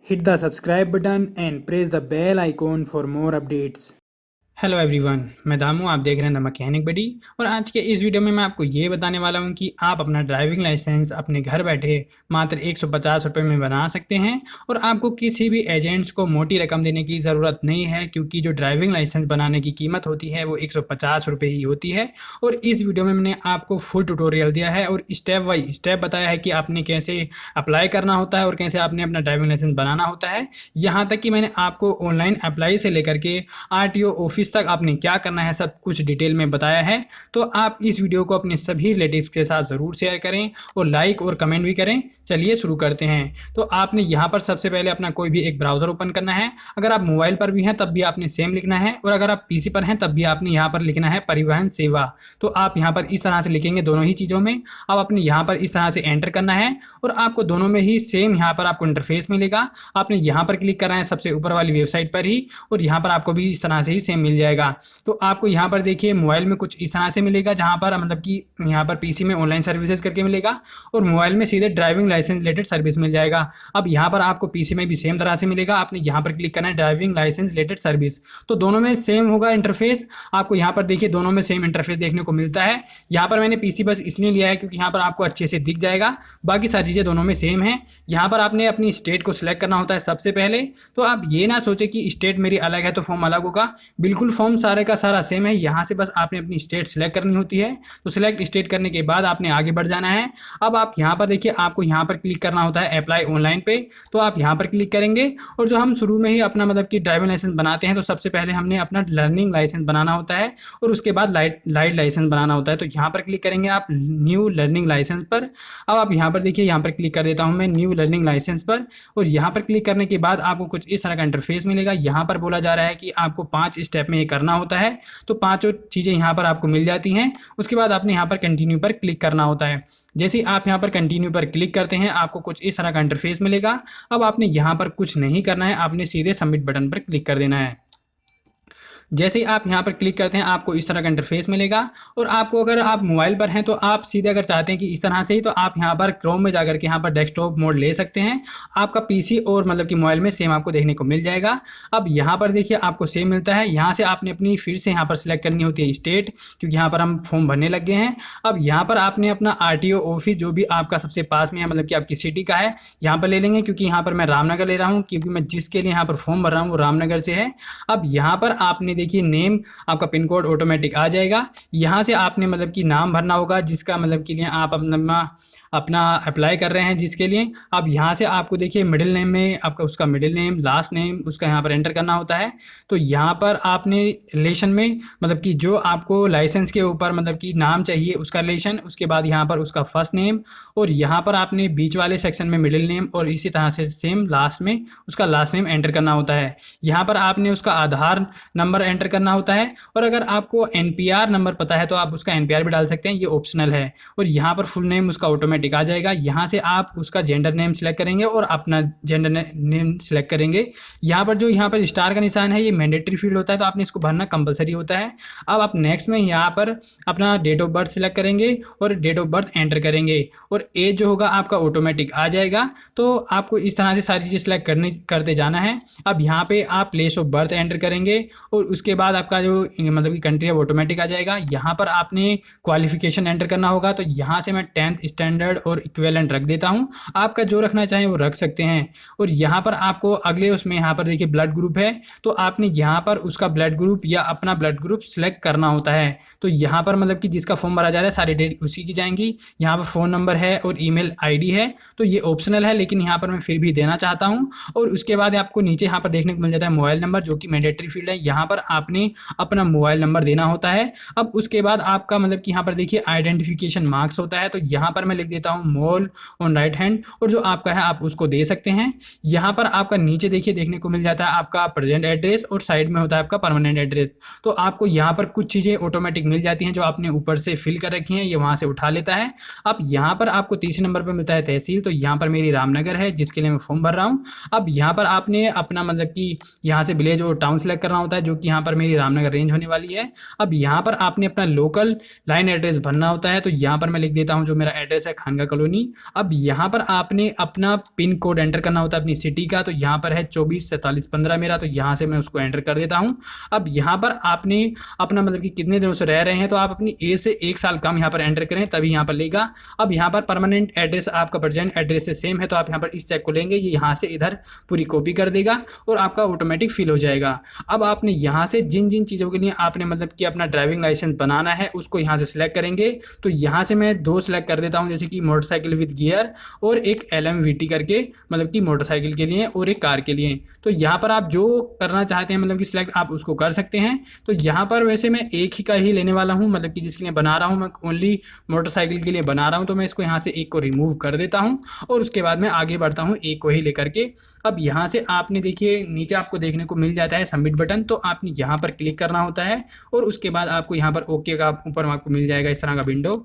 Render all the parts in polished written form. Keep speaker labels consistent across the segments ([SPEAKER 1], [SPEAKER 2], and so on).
[SPEAKER 1] Hit the subscribe button and press the bell icon for more updates. Hello everyone, मैं दामू, आप देख रहे हैं द मैकेनिक बडी। और आज के इस वीडियो में मैं आपको ये बताने वाला हूँ कि आप अपना ड्राइविंग लाइसेंस अपने घर बैठे मात्र 150 रुपये में बना सकते हैं और आपको किसी भी एजेंट्स को मोटी रकम देने की ज़रूरत नहीं है, क्योंकि जो ड्राइविंग लाइसेंस बनाने की कीमत होती है वो 150 रुपये ही होती है। और इस वीडियो में मैंने आपको फुल ट्यूटोरियल दिया है और स्टेप बाई स्टेप बताया है कि आपने कैसे अप्लाई करना होता है और कैसे आपने अपना ड्राइविंग लाइसेंस बनाना होता है। यहाँ तक कि मैंने आपको ऑनलाइन अप्लाई से लेकर के RTO ऑफिस तक आपने क्या करना है सब कुछ डिटेल में बताया है। तो आप इस वीडियो को अपने सभी रिलेटिव्स के साथ ज़रूर शेयर करें और लाइक और कमेंट भी करें। चलिए शुरू करते हैं। तो आपने यहाँ पर सबसे पहले अपना कोई भी एक ब्राउज़र ओपन करना है। अगर आप मोबाइल पर भी हैं तब भी आपने सेम लिखना है, और अगर आप PC पर हैं तब भी आपने यहाँ पर लिखना है परिवहन सेवा। तो आप यहाँ पर इस तरह से लिखेंगे दोनों ही चीज़ों में। अब आपने यहाँ पर इस तरह से एंटर करना है और आपको दोनों में ही सेम यहाँ पर आपको इंटरफेस मिलेगा। आपने यहाँ पर क्लिक करना है सबसे ऊपर वाली वेबसाइट पर ही, और यहाँ पर आपको भी इस तरह से ही सेम मिल जाएगा। तो आपको यहाँ पर देखिए मोबाइल में कुछ इस तरह से मिलेगा, जहाँ पर मतलब कि यहाँ पर PC में ऑनलाइन सर्विसेज करके मिलेगा और मोबाइल में सीधे ड्राइविंग लाइसेंस रिलेटेड सर्विस मिल जाएगा। अब यहाँ पर आपको PC में भी सेम तरह से मिलेगा। आपने यहाँ पर क्लिक करना है ड्राइविंग लाइसेंस रिलेटेड सर्विस। तो दोनों में सेम होगा इंटरफेस। आपको यहाँ पर देखिए दोनों में सेम इंटरफेस देखने को मिलता है। यहाँ पर मैंने PC बस इसलिए लिया है क्योंकि यहाँ पर आपको अच्छे से दिख जाएगा, बाकी सारी चीज़ें दोनों में सेम है। यहाँ पर आपने अपनी स्टेट को सिलेक्ट करना होता है सबसे पहले। तो आप ये ना सोचे कि स्टेट मेरी अलग है तो फॉर्म अलग होगा, बिल्कुल फॉर्म सारे का सारा सेम है। यहाँ से बस आपने अपनी स्टेट सिलेक्ट करनी होती है। तो सिलेक्ट स्टेट करने के बाद आपने आगे बढ़ जाना है। अब आप यहाँ पर देखिए आपको यहाँ पर क्लिक करना होता है अप्लाई ऑनलाइन पे। तो आप यहाँ पर क्लिक करेंगे और जो हम शुरू में ही अपना मतलब कि ड्राइविंग लाइसेंस बनाते हैं, तो सबसे पहले हमने अपना लर्निंग लाइसेंस बनाना होता है और उसके बाद लाइट लाइसेंस बनाना होता है। तो यहाँ पर क्लिक करेंगे आप न्यू लर्निंग लाइसेंस पर। अब आप यहाँ पर देखिए यहाँ पर क्लिक कर देता हूँ मैं न्यू लर्निंग लाइसेंस पर, और यहाँ पर क्लिक करने के बाद आपको कुछ इस तरह का इंटरफेस मिलेगा। यहाँ पर बोला जा रहा है कि आपको 5 स्टेप में ये करना होता है। तो पांचों चीज़ें यहाँ पर आपको मिल जाती हैं। उसके बाद आपने यहाँ पर कंटिन्यू पर क्लिक करना होता है। जैसे ही आप यहाँ पर कंटिन्यू पर क्लिक करते हैं आपको कुछ इस तरह का इंटरफेस मिलेगा। अब आपने यहाँ पर कुछ नहीं करना है, आपने सीधे सबमिट बटन पर क्लिक कर देना है। जैसे ही आप यहाँ पर क्लिक करते हैं आपको इस तरह का इंटरफेस मिलेगा। और आपको अगर आप मोबाइल पर हैं तो आप सीधे अगर चाहते हैं कि इस तरह से ही, तो आप यहाँ पर क्रोम में जाकर के यहाँ पर डेस्कटॉप मोड ले सकते हैं। आपका PC और मतलब कि मोबाइल में सेम आपको देखने को मिल जाएगा। अब यहाँ पर देखिए आपको सेम मिलता है। यहाँ से आपने अपनी फिर से यहाँ पर सिलेक्ट करनी होती है स्टेट, क्योंकि यहाँ पर हम फॉर्म भरने लग गए हैं। अब यहाँ पर आपने अपना RTO ऑफिस जो भी आपका सबसे पास में है, मतलब कि आपकी सिटी का है, यहाँ पर ले लेंगे। क्योंकि यहाँ पर मैं रामनगर ले रहा हूँ, क्योंकि मैं जिसके लिए यहाँ पर फॉर्म भर रहा हूँ वो रामनगर से है। अब यहाँ पर आपने देखिए नेम, आपका पिन कोड ऑटोमेटिक आ जाएगा। यहाँ से आपने मतलब कि नाम भरना होगा जिसका मतलब के लिए आप अपना अप्लाई कर रहे हैं, जिसके लिए। अब यहाँ से आपको देखिए मिडिल नेम में आपका उसका मिडिल नेम, लास्ट नेम उसका यहाँ पर एंटर करना होता है। तो यहाँ पर आपने रिलेशन में मतलब कि जो आपको लाइसेंस के ऊपर मतलब कि नाम चाहिए उसका रिलेशन, उसके बाद यहाँ पर उसका फर्स्ट नेम, और यहाँ पर आपने बीच वाले सेक्शन में मिडिल नेम, और इसी तरह से सेम लास्ट में उसका लास्ट नेम एंटर करना होता है। यहाँ पर आपने उसका आधार नंबर एंटर करना होता है, और अगर आपको NPR नंबर पता है तो आप उसका NPR भी डाल सकते हैं, ये ऑप्शनल है। और यहाँ पर फुल नेम उसका ऑटोमेटिक आ जाएगा। यहाँ से आप उसका जेंडर नेम सेलेक्ट करेंगे और अपना जेंडर नेम सेलेक्ट करेंगे। यहाँ पर जो यहाँ पर स्टार का निशान है ये मैंडेटरी फील्ड होता है, तो आपने इसको भरना कंपलसरी होता है। अब आप नेक्स्ट में यहाँ पर अपना डेट ऑफ बर्थ सेलेक्ट करेंगे और डेट ऑफ बर्थ एंटर करेंगे, और एज जो होगा आपका ऑटोमेटिक आ जाएगा। तो आपको इस तरह से सारी चीज़ें सेलेक्ट करते जाना है। अब यहाँ पे आप प्लेस ऑफ बर्थ एंटर करेंगे और उसके बाद आपका जो मतलब कि कंट्री है ऑटोमेटिक आ जाएगा। यहाँ पर आपने क्वालिफिकेशन एंटर करना होगा। तो यहाँ से मैं 10th स्टैंडर्ड और इक्विवेलेंट रख देता हूँ, आपका जो रखना चाहें वो रख सकते हैं। और यहाँ पर आपको अगले उसमें यहाँ पर देखिए ब्लड ग्रुप है, तो आपने यहाँ पर उसका ब्लड ग्रुप या अपना ब्लड ग्रुप सिलेक्ट करना होता है। तो यहाँ पर मतलब कि जिसका फॉर्म भरा जा रहा है सारी डेट उसी की जाएंगी। यहाँ पर फ़ोन नंबर है और ईमेल ID है, तो ये ऑप्शनल है, लेकिन यहाँ पर मैं फिर भी देना चाहता हूँ। और उसके बाद आपको नीचे यहाँ पर देखने को मिल जाता है मोबाइल नंबर, जो कि मैंडेटरी फील्ड है। यहाँ पर आपने अपना मोबाइल नंबर देना होता है। अब उसके बाद आपका मतलब कि यहाँ पर देखिए आइडेंटिफिकेशन मार्क्स होता है, तो यहाँ पर मैं लिख देता हूँ मोल ऑन राइट हैंड, और जो आपका है आप उसको दे सकते हैं। यहाँ पर आपका नीचे देखिए देखने को मिल जाता है आपका प्रेजेंट एड्रेस, और साइड में होता है आपका परमानेंट एड्रेस। तो आपको यहाँ पर कुछ चीज़ें ऑटोमेटिक मिल जाती हैं जो आपने ऊपर से फिल कर रखी हैं, ये वहाँ से उठा लेता है। अब यहाँ पर आपको तीसरे नंबर पर मिलता है तहसील, तो यहाँ पर मेरी रामनगर है जिसके लिए मैं फॉर्म भर रहा हूँ। अब यहाँ पर आपने अपना मतलब कि यहाँ से विलेज और टाउन सेलेक्ट करना होता है, जो कि यहाँ पर मेरी रामनगर रेंज होने वाली है। अब यहाँ पर आपने अपना लोकल लाइन एड्रेस भरना होता है, तो यहाँ पर मैं लिख देता हूँ जो मेरा एड्रेस है खानगा कॉलोनी। अब यहाँ पर आपने अपना पिन कोड एंटर करना होता है अपनी सिटी का, तो यहाँ पर है 244715 मेरा, तो यहाँ से मैं उसको एंटर कर देता हूँ। अब यहाँ पर आपने अपना मतलब कि कितने दिनों से रह रहे हैं, तो आप अपनी एज से 1 साल कम यहाँ पर एंटर करें तभी यहाँ पर लेगा। अब यहाँ पर परमानेंट एड्रेस आपका प्रेजेंट एड्रेस से सेम है, तो आप यहाँ पर इस चेक को लेंगे, ये यहाँ से इधर पूरी कॉपी कर देगा और आपका ऑटोमेटिक फिल हो जाएगा। अब आपने यहाँ से जिन जिन चीज़ों के लिए आपने मतलब कि अपना ड्राइविंग लाइसेंस बनाना है उसको यहाँ से सिलेक्ट करेंगे। तो यहाँ से मैं 2 सिलेक्ट कर देता हूँ, जैसे कि मोटरसाइकिल विद गियर और एक LMVT करके, मतलब कि मोटरसाइकिल के लिए और एक कार के लिए। तो यहाँ पर आप जो करना चाहते हैं मतलब कि सिलेक्ट आप उसको कर सकते हैं। तो यहाँ पर वैसे मैं एक ही का ही लेने वाला हूँ, मतलब कि जिसके लिए बना रहा हूँ मैं ओनली मोटरसाइकिल के लिए बना रहा हूँ, तो मैं इसको यहाँ से एक को रिमूव कर देता हूँ और उसके बाद मैं आगे बढ़ता हूँ एक को ही लेकर के। अब यहाँ से आपने देखिए नीचे आपको देखने को मिल जाता है सबमिट बटन, तो आपने यहाँ पर क्लिक करना होता है और उसके बाद आपको यहाँ पर ओके का ऊपर आपको मिल जाएगा इस तरह का विंडो,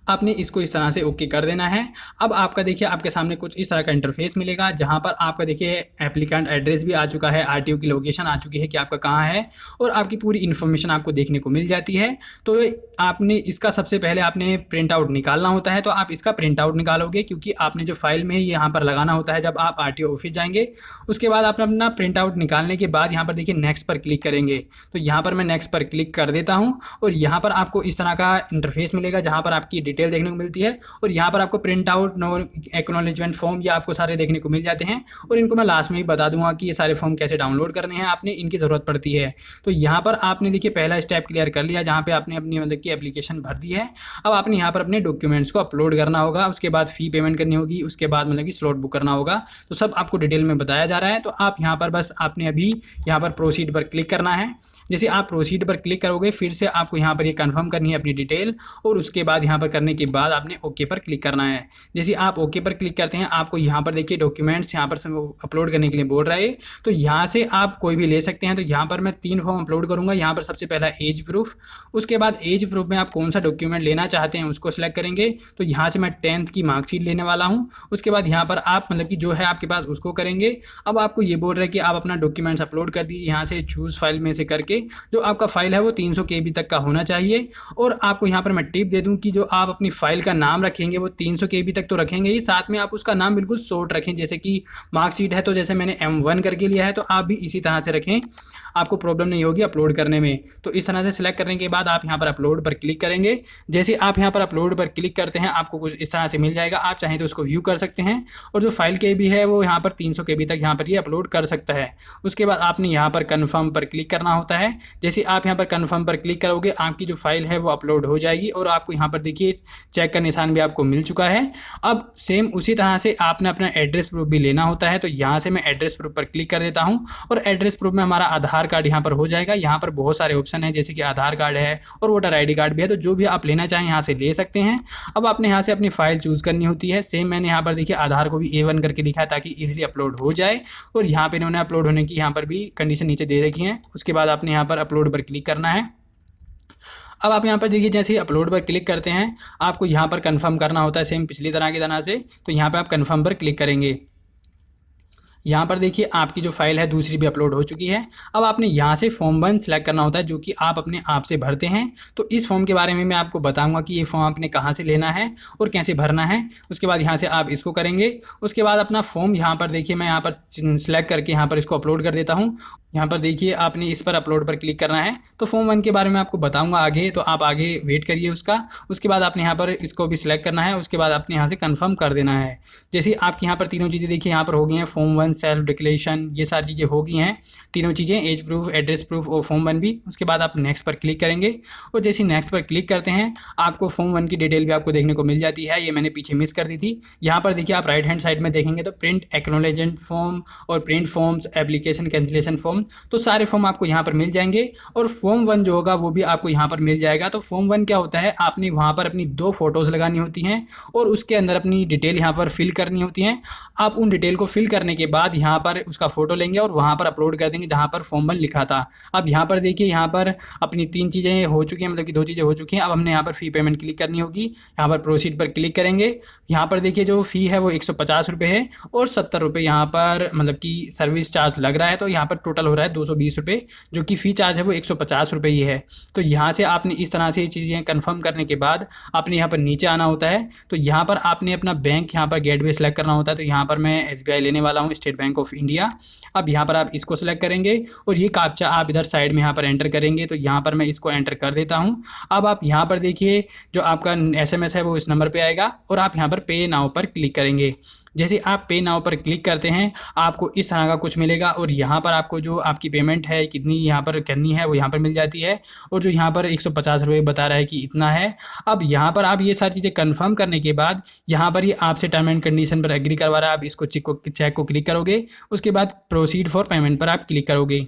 [SPEAKER 1] आपने इसको इस तरह से ओके कर देना है। अब आपका देखिए आपके सामने कुछ इस तरह का इंटरफेस मिलेगा, जहां पर आपका देखिए एप्लीकेंट एड्रेस भी आ चुका है, RTO की लोकेशन आ चुकी है कि आपका कहां है और आपकी पूरी इन्फॉर्मेशन आपको देखने को मिल जाती है। तो आपने इसका सबसे पहले आपने प्रिंट आउट निकालना होता है, तो आप इसका प्रिंट आउट निकालोगे क्योंकि आपने जो फाइल में यहाँ पर लगाना होता है जब आप RTO ऑफिस जाएंगे। उसके बाद आपने अपना प्रिंट आउट निकालने के बाद यहाँ पर देखिए नेक्स्ट पर क्लिक करेंगे, तो यहाँ पर मैं नेक्स्ट पर क्लिक कर देता हूँ और यहाँ पर आपको इस तरह का इंटरफेस मिलेगा जहाँ पर आपकी डिटेल देखने को मिलती है और यहाँ पर आपको print out no acknowledgement form ये आपको सारे देखने को मिल जाते हैं। और इनको मैं लास्ट में ही बता दूंगा कि ये सारे फॉर्म कैसे डाउनलोड करने हैं, आपने इनकी ज़रूरत पड़ती है। तो यहाँ पर आपने देखिए पहला स्टेप क्लियर कर लिया जहाँ पे आपने अपनी मतलब की एप्लीकेशन भर दी है। अब आपने यहाँ पर अपने डॉक्यूमेंट्स को अपलोड करना होगा, उसके बाद फ़ी पेमेंट करनी होगी, उसके बाद मतलब कि स्लॉट बुक करना होगा। तो सब आपको डिटेल में बताया जा रहा है। तो आप यहाँ पर बस आपने अभी यहाँ पर प्रोसीड पर क्लिक करना है। जैसे आप प्रोसीड पर क्लिक करोगे फिर से आपको यहाँ पर ये कंफर्म करनी है अपनी डिटेल और उसके बाद यहाँ पर करने के बाद आपने ओके पर क्लिक करना है। जैसे आप ओके पर क्लिक करते हैं आपको यहाँ पर देखिए डॉक्यूमेंट्स यहाँ पर अपलोड करने के लिए बोल रहा है, तो यहाँ से आप कोई भी ले सकते हैं। तो यहाँ पर मैं 3 फॉर्म अपलोड करूँगा। यहाँ पर सबसे पहला एज प्रूफ, उसके बाद एज प्रूफ में आप कौन सा डॉक्यूमेंट लेना चाहते हैं उसको सिलेक्ट करेंगे। तो यहाँ से मैं 10th की मार्कशीट लेने वाला हूँ। उसके बाद यहाँ पर आप मतलब कि जो है आपके पास उसको करेंगे। अब आपको ये बोल रहा है कि आप अपना डॉक्यूमेंट्स अपलोड कर दीजिए यहाँ से चूज़ फाइल में से करके। जो आपका फाइल है वो 300 KB तक का होना चाहिए। और आपको यहाँ पर मैं टिप दे दूँ कि जो आप अपनी फाइल का नाम रखेंगे वो 300 KB तक तो रखेंगे ही, साथ में आप उसका नाम बिल्कुल शॉर्ट रखें। जैसे कि मार्कशीट है तो जैसे मैंने M1 करके लिया है तो आप भी इसी तरह से रखें, आपको प्रॉब्लम नहीं होगी अपलोड करने में। तो इस तरह से सिलेक्ट करने के बाद आप यहाँ पर अपलोड पर क्लिक करेंगे। जैसे आप यहाँ पर अपलोड पर क्लिक करते हैं आपको कुछ इस तरह से मिल जाएगा, आप चाहें तो उसको व्यू कर सकते हैं। और जो फाइल KB है वो यहाँ पर 300 KB तक यहाँ पर ये अपलोड कर सकता है। उसके बाद आपने यहाँ पर कन्फर्म पर क्लिक करना होता है। जैसे आप यहाँ पर कन्फर्म पर क्लिक करोगे आपकी जो फाइल है वो अपलोड हो जाएगी और आपको यहाँ पर देखिए चेक का निशान भी आपको मिल चुका है। अब सेम उसी तरह से आपने अपना एड्रेस प्रूफ भी लेना होता है। तो यहाँ से मैं एड्रेस प्रूफ पर क्लिक कर देता हूँ और एड्रेस प्रूफ में हमारा आधार कार्ड यहाँ पर हो जाएगा। यहाँ पर बहुत सारे ऑप्शन है जैसे कि आधार कार्ड है और वोटर ID कार्ड भी है, तो जो भी आप लेना चाहें यहाँ से ले सकते हैं। अब आपने यहाँ से अपनी फाइल चूज़ करनी होती है। सेम मैंने यहाँ पर देखिए आधार को भी A1 करके लिखा है ताकि ईजिली अपलोड हो जाए और यहाँ पर इन्होंने अपलोड होने की यहाँ पर भी कंडीशन नीचे दे रखी है। उसके बाद आपने यहाँ पर अपलोड पर क्लिक करना है। अब आप यहाँ पर देखिए जैसे ही अपलोड पर क्लिक करते हैं आपको यहाँ पर कंफर्म करना होता है सेम पिछली तरह से। तो यहाँ पर आप कंफर्म पर क्लिक करेंगे। यहाँ पर देखिए आपकी जो फाइल है दूसरी भी अपलोड हो चुकी है। अब आपने यहाँ से फॉर्म 1 सेलेक्ट करना होता है जो कि आप अपने आप से भरते हैं। तो इस फॉर्म के बारे में मैं आपको बताऊंगा कि ये फॉर्म आपने कहाँ से लेना है और कैसे भरना है। उसके बाद यहाँ से आप इसको करेंगे। उसके बाद अपना फॉर्म यहाँ पर देखिए मैं यहाँ पर सिलेक्ट करके यहाँ पर इसको अपलोड कर देता हूँ। यहाँ पर देखिए आपने इस पर अपलोड पर क्लिक करना है। तो फॉर्म 1 के बारे में आपको बताऊंगा आगे, तो आप आगे वेट करिए उसका। उसके बाद आपने यहाँ पर इसको भी सिलेक्ट करना है। उसके बाद आपने यहाँ से कंफर्म कर देना है। जैसे आपकी यहाँ पर तीनों चीज़ें देखिए यहाँ पर हो गई हैं, फॉर्म 1 सेल्फ डिक्लेरेशन ये सारी चीज़ें हो गई हैं तीनों चीज़ें, एज प्रूफ एड्रेस प्रूफ और फॉर्म 1 भी। उसके बाद आप नेक्स्ट पर क्लिक करेंगे और जैसे नेक्स्ट पर क्लिक करते हैं आपको फॉर्म 1 की डिटेल भी आपको देखने को मिल जाती है। ये मैंने पीछे मिस कर दी थी। यहाँ पर देखिए आप राइट हैंड साइड में देखेंगे तो प्रिंट एक्नॉलेजमेंट फॉर्म और print forms application cancellation form, तो सारे फॉर्म आपको यहाँ पर मिल जाएंगे। और फॉर्म 1 जो होगा वो भी आपको यहाँ पर मिल जाएगा। तो फॉर्म 1 क्या होता है, आपने वहाँ पर अपनी 2 फोटोज़ लगानी होती हैं और उसके अंदर अपनी डिटेल यहाँ पर फिल करनी होती हैं। आप उन डिटेल को फिल करने के बाद यहाँ पर उसका फोटो लेंगे और वहाँ पर अपलोड कर देंगे जहाँ पर फॉर्म 1 लिखा था। अब यहाँ पर देखिए यहाँ पर अपनी 3 चीज़ें हो चुकी हैं, मतलब कि 2 चीज़ें हो चुकी हैं। अब हमने यहाँ पर फ़ी पेमेंट क्लिक करनी होगी। यहाँ पर प्रोसीड पर क्लिक करेंगे। यहाँ पर देखिए जो फ़ी है वो 150 रुपये है और 70 रुपये यहाँ पर मतलब कि सर्विस चार्ज लग रहा है। तो यहाँ पर टोटल हो रहा है 220 रुपये, जो कि फ़ी चार्ज है वो 150 रुपये ही है। तो यहाँ से आपने इस तरह से ये चीज़ें कन्फर्म करने के बाद आपने यहाँ पर नीचे आना होता है। तो यहाँ पर आपने अपना बैंक यहाँ पर गेटवे सेलेक्ट करना होता है। तो यहाँ पर मैं SBI लेने वाला हूँ, स्टेट बैंक ऑफ इंडिया। अब यहाँ पर आप इसको सेलेक्ट करेंगे और ये कैप्चा आप इधर साइड में यहाँ पर एंटर करेंगे। तो यहाँ पर मैं इसको एंटर कर देता हूँ। अब आप यहाँ पर देखिए जो आपका SMS है वो इस नंबर पे आएगा और आप यहाँ पर पे नाउ पर क्लिक करेंगे। जैसे आप पे नाउ पर क्लिक करते हैं आपको इस तरह का कुछ मिलेगा और यहाँ पर आपको जो आपकी पेमेंट है कितनी यहाँ पर करनी है वो यहाँ पर मिल जाती है और जो यहाँ पर 150 रुपये बता रहा है कि इतना है। अब यहाँ पर आप ये सारी चीज़ें कंफर्म करने के बाद यहाँ पर ये आपसे टर्म एंड कंडीशन पर एग्री करवा रहा है। आप इसको चेक को क्लिक करोगे, उसके बाद प्रोसीड फॉर पेमेंट पर आप क्लिक करोगे।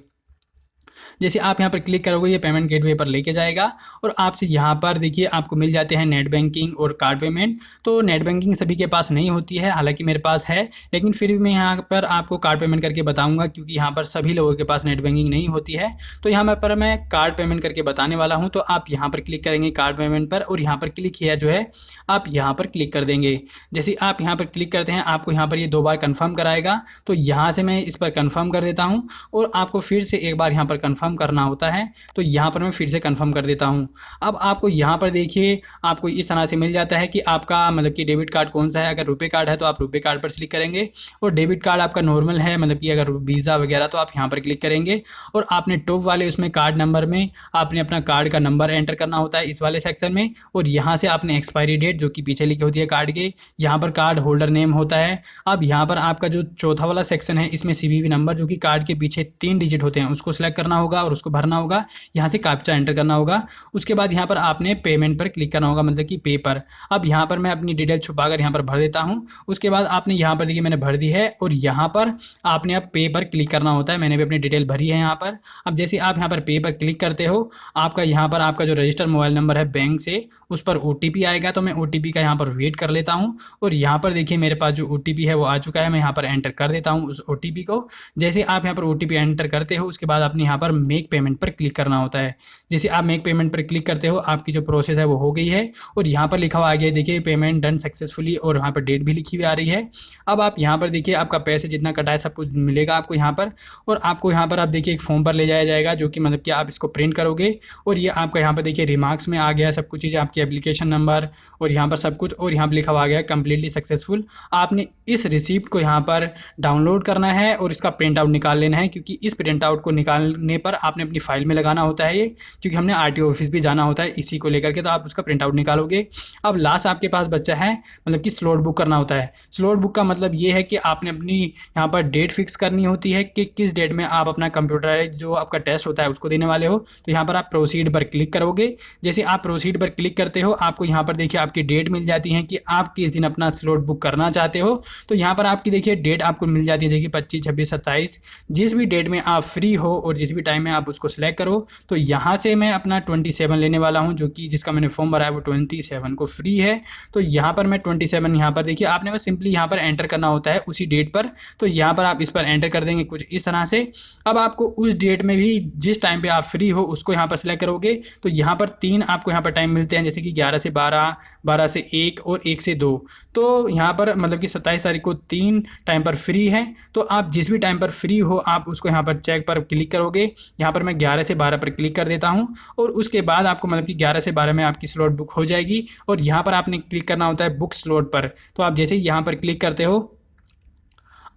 [SPEAKER 1] जैसे आप यहाँ पर क्लिक करोगे ये पेमेंट गेटवे पर लेके जाएगा और आपसे यहाँ पर देखिए आपको मिल जाते हैं नेट बैंकिंग और कार्ड पेमेंट। तो नेट बैंकिंग सभी के पास नहीं होती है, हालांकि मेरे पास है, लेकिन फिर भी मैं यहाँ पर आपको कार्ड पेमेंट करके बताऊँगा क्योंकि यहाँ पर सभी लोगों के पास नेट बैंकिंग नहीं होती है। तो यहाँ पर मैं कार्ड पेमेंट करके बताने वाला हूँ। तो आप यहाँ पर क्लिक करेंगे कार्ड पेमेंट पर और यहाँ पर क्लिक किया जो है आप यहाँ पर क्लिक कर देंगे। जैसे आप यहाँ पर क्लिक करते हैं आपको यहाँ पर ये 2 बार कन्फर्म कराएगा। तो यहाँ से मैं इस पर कन्फर्म कर देता हूँ और आपको फिर से एक बार यहाँ पर कन्फर्म करना होता है। तो यहाँ पर मैं फिर से कंफर्म कर देता हूँ। अब आपको यहाँ पर देखिए आपको इस तरह से मिल जाता है कि आपका मतलब कि डेबिट कार्ड कौन सा है। अगर रुपए कार्ड है तो आप रुपए कार्ड पर क्लिक करेंगे और डेबिट कार्ड आपका नॉर्मल है मतलब कि अगर वीज़ा वगैरह तो आप यहाँ पर क्लिक करेंगे और आपने टॉप वाले उसमें कार्ड नंबर में आपने अपना कार्ड का नंबर एंटर करना होता है इस वाले सेक्शन में और यहाँ से आपने एक्सपायरी डेट जो कि पीछे लिखी होती है कार्ड के, यहाँ पर कार्ड होल्डर नेम होता है। अब यहाँ पर आपका जो चौथा वाला सेक्शन है इसमें CVV नंबर जो कि कार्ड के पीछे 3 डिजिट होते हैं उसको सिलेक्ट करना होगा और उसको भरना होगा। यहाँ से कैप्चा एंटर करना होगा। उसके बाद यहाँ पर आपने पेमेंट पर क्लिक करना होगा मतलब कि पे पर। अब यहाँ पर मैं अपनी डिटेल छुपाकर यहाँ पर भर देता हूँ। उसके बाद आपने यहाँ पर देखिए मैंने भर दी है और यहाँ पर आपने अब पे पर क्लिक करना होता है। मैंने भी अपनी डिटेल भरी है यहाँ पर। अब जैसे आप यहाँ पर पे पर क्लिक करते हो आपका यहाँ पर आपका जो रजिस्टर्ड मोबाइल नंबर है बैंक से उस पर OTP आएगा। तो मैं OTP का यहाँ पर वेट कर लेता हूँ और यहाँ पर देखिए मेरे पास जो OTP है वो आ चुका है। मैं यहाँ पर एंटर कर देता हूँ उस OTP को। जैसे आप यहाँ पर OTP एंटर करते हो उसके बाद आपने यहाँ पर मेक पेमेंट पर क्लिक करना होता है। जैसे आप मेक पेमेंट पर क्लिक करते हो आपकी जो प्रोसेस है वो हो गई है और यहाँ पर लिखा हुआ आ गया है देखिए पेमेंट डन सक्सेसफुली और यहाँ पर डेट भी लिखी हुई आ रही है। अब आप यहाँ पर देखिए आपका पैसे जितना कटा है सब कुछ मिलेगा आपको यहाँ पर और आपको यहाँ पर आप देखिए एक फॉर्म पर ले जाया जाएगा जो कि मतलब कि आप इसको प्रिंट करोगे और ये आपका यहाँ पर देखिए रिमार्क्स में आ गया सब कुछ चीज़ें आपकी एप्लीकेशन नंबर और यहाँ पर सब कुछ और यहाँ पर लिखा हुआ आ गया कंप्लीटली सक्सेसफुल। आपने इस रिसिप्ट को यहाँ पर डाउनलोड करना है और इसका प्रिंट आउट निकाल लेना है क्योंकि इस प्रिंट आउट को निकालने पर आपने अपनी फाइल में लगाना होता है ये, क्योंकि हमने RTO ऑफिस भी जाना होता है इसी को लेकर के। तो आप उसका प्रिंट आउट निकालोगे। अब लास्ट आपके पास बच्चा है मतलब कि स्लॉट बुक करना होता है। स्लॉट बुक का मतलब ये है कि आपने अपनी यहाँ पर डेट फिक्स करनी होती है कि किस डेट में आप अपना कंप्यूटराइज जो आपका टेस्ट होता है उसको देने वाले हो। तो यहाँ पर आप प्रोसीड पर क्लिक करोगे। जैसे आप प्रोसीड पर क्लिक करते हो आपको यहाँ पर देखिए आपकी डेट मिल जाती है कि आप किस दिन अपना स्लॉट बुक करना चाहते हो। तो यहाँ पर आपकी देखिए डेट आपको मिल जाती है देखिए 25, 26, 27 जिस भी डेट में आप फ्री हो और जिस भी टाइम में आप उसको सिलेक्ट करो। तो यहाँ से मैं अपना 27 लेने वाला हूँ जो कि जिसका मैंने फॉर्म भरा है वो 27 को फ्री है। तो यहाँ पर मैं 27 यहाँ पर देखिए आपने बस सिंपली यहाँ पर एंटर करना होता है उसी डेट पर। तो यहाँ पर आप इस पर एंटर कर देंगे कुछ इस तरह से। अब आपको उस डेट में भी जिस टाइम पे आप फ्री हो उसको यहाँ पर सिलेक्ट करोगे। तो यहाँ पर 3 आपको यहाँ पर टाइम मिलते हैं जैसे कि 11 से 12, 12 से 1 और 1 से 2। तो यहाँ पर मतलब कि 27 तारीख को 3 टाइम पर फ्री है। तो आप जिस भी टाइम पर फ्री हो आप उसको यहाँ पर चेक पर क्लिक करोगे। यहाँ पर मैं 11 से 12 पर क्लिक कर देता हूँ और उसके बाद आपको मतलब कि 11 से 12 में आपकी स्लॉट बुक हो जाएगी और यहाँ पर आपने क्लिक करना होता है बुक स्लॉट पर। तो आप जैसे ही यहाँ पर क्लिक करते हो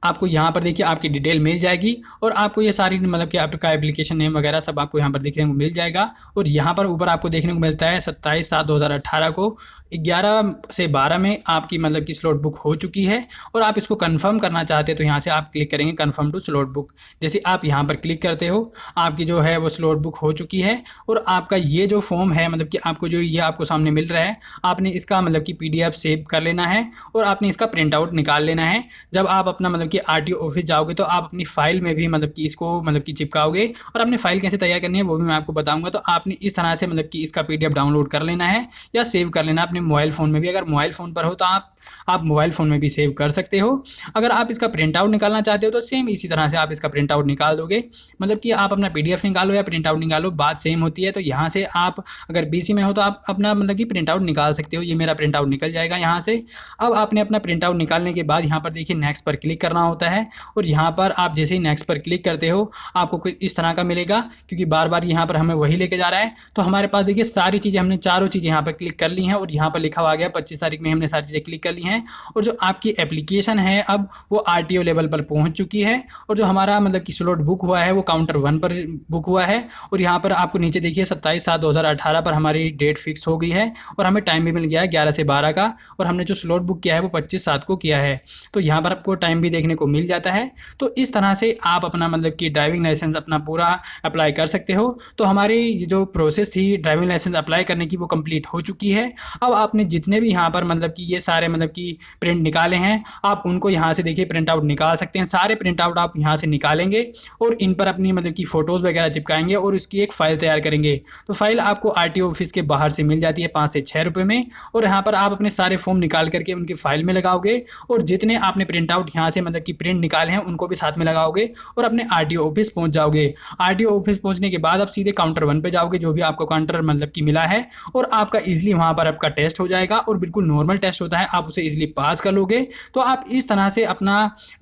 [SPEAKER 1] आपको यहाँ पर देखिए आपकी डिटेल मिल जाएगी और आपको ये सारी मतलब कि आपका एप्लीकेशन नेम वगैरह सब आपको यहाँ पर देखने को मिल जाएगा। और यहाँ पर ऊपर आपको देखने को मिलता है 27/7/2018 को 11 से 12 में आपकी मतलब कि स्लॉट बुक हो चुकी है और आप इसको कंफर्म करना चाहते हैं तो यहाँ से आप क्लिक करेंगे कंफर्म टू स्लॉट बुक। जैसे आप यहाँ पर क्लिक करते हो आपकी जो है वो स्लॉट बुक हो चुकी है और आपका ये जो फॉर्म है मतलब कि आपको जो ये आपको सामने मिल रहा है आपने इसका मतलब कि PDF सेव कर लेना है और आपने इसका प्रिंट आउट निकाल लेना है। जब आप अपना मतलब कि RTO ऑफिस जाओगे तो आप अपनी फाइल में भी मतलब कि इसको मतलब कि चिपकाओगे और अपनी फाइल कैसे तैयार करनी है वो भी मैं आपको बताऊंगा। तो आपने इस तरह से मतलब कि इसका PDF डाउनलोड कर लेना है या सेव कर लेना अपने मोबाइल फ़ोन में भी। अगर मोबाइल फ़ोन पर हो तो आप आप मोबाइल फ़ोन में भी सेव कर सकते हो। अगर आप इसका प्रिंट आउट निकालना चाहते हो तो सेम इसी तरह से आप इसका प्रिंट आउट निकाल दोगे, मतलब कि आप अपना PDF निकालो या प्रिंट आउट निकालो, बात सेम होती है। तो यहाँ से आप अगर BC में हो तो आप अपना मतलब कि प्रिंट आउट निकाल सकते हो। ये मेरा प्रिंट आउट निकल जाएगा यहाँ से। अब आपने अपना प्रिंट आउट निकालने के बाद यहाँ पर देखिए नेक्स्ट पर क्लिक करना होता है, और यहाँ पर आप जैसे ही नेक्स्ट पर क्लिक करते हो आपको कुछ इस तरह का मिलेगा, क्योंकि बार बार यहाँ पर हमें वही लेके जा रहा है। तो हमारे पास देखिए सारी चीज़ें, हमने चारों चीज़ें यहाँ पर क्लिक कर ली हैं, और यहाँ पर लिखा हुआ आ गया 25 तारीख में हमने सारी चीज़ें क्लिक कर ली हैं। और जो आपकी एप्लीकेशन है अब वो RTO लेवल पर पहुँच चुकी है, और जो हमारा मतलब कि स्लॉट बुक हुआ है वो काउंटर 1 पर बुक हुआ है। और यहाँ पर आपको नीचे देखिए 27/7/2018 पर हमारी डेट फिक्स हो गई है, और हमें टाइम भी मिल गया है 11 से 12 का, और हमने जो स्लॉट बुक किया है वो 25/7 को किया है। तो यहाँ पर आपको टाइम भी देखने को मिल जाता है। तो इस तरह से आप अपना मतलब कि ड्राइविंग लाइसेंस अपना पूरा अप्लाई कर सकते हो। तो हमारी जो प्रोसेस थी ड्राइविंग लाइसेंस अप्लाई करने की वो कंप्लीट हो चुकी है। अब आपने जितने भी यहाँ पर मतलब कि ये सारे मतलब कि प्रिंट निकाले हैं, आप उनको यहाँ से देखिए प्रिंट आउट निकाल सकते हैं। सारे प्रिंट आउट आप यहाँ से निकालेंगे और इन पर अपनी मतलब कि फ़ोटोज़ वगैरह चिपकाएंगे और उसकी एक फ़ाइल तैयार करेंगे। तो फाइल आपको RTO ऑफिस के बाहर से मिल जाती है 5 से 6 रुपये में, और यहाँ पर आप अपने सारे फॉर्म निकाल करके उनकी फाइल में लगाओगे, और जितने आपने प्रिंट आउट यहाँ से मतलब कि प्रिंट निकाले हैं उनको भी साथ में लगाओगे और अपने RTO ऑफिस पहुँच जाओगे। RTO ऑफिस पहुँचने के बाद आप सीधे काउंटर 1 पे जाओगे, जो भी आपको काउंटर मतलब कि मिला है, और आपका ईजिली वहाँ पर आपका टेस्ट हो जाएगा, और बिल्कुल नॉर्मल टेस्ट होता है, आप उसे ईजिली पास कर लोगे। तो आप इस तरह से अपना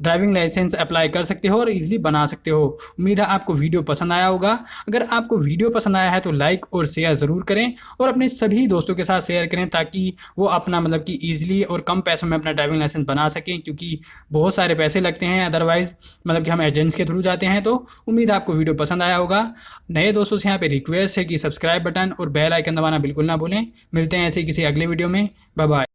[SPEAKER 1] ड्राइविंग लाइसेंस अप्लाई कर सकते हो और ईजिली बना सकते हो। उम्मीद है आपको वीडियो पसंद आया होगा। अगर आपको वीडियो पसंद आया है तो लाइक और शेयर ज़रूर करें, और अपने सभी दोस्तों के साथ शेयर करें, ताकि वो अपना मतलब कि ईजिली और कम पैसों में अपना ड्राइविंग लाइसेंस बना सकें, क्योंकि बहुत सारे पैसे लगते हैं अदरवाइज़ मतलब कि हम एजेंट्स के थ्रू जाते हैं। तो उम्मीद है आपको वीडियो पसंद आया होगा। नए दोस्तों से यहाँ पे रिक्वेस्ट है कि सब्सक्राइब बटन और बेल आइकन दबाना बिल्कुल ना भूलें। मिलते हैं ऐसे किसी अगले वीडियो में। Bye bye.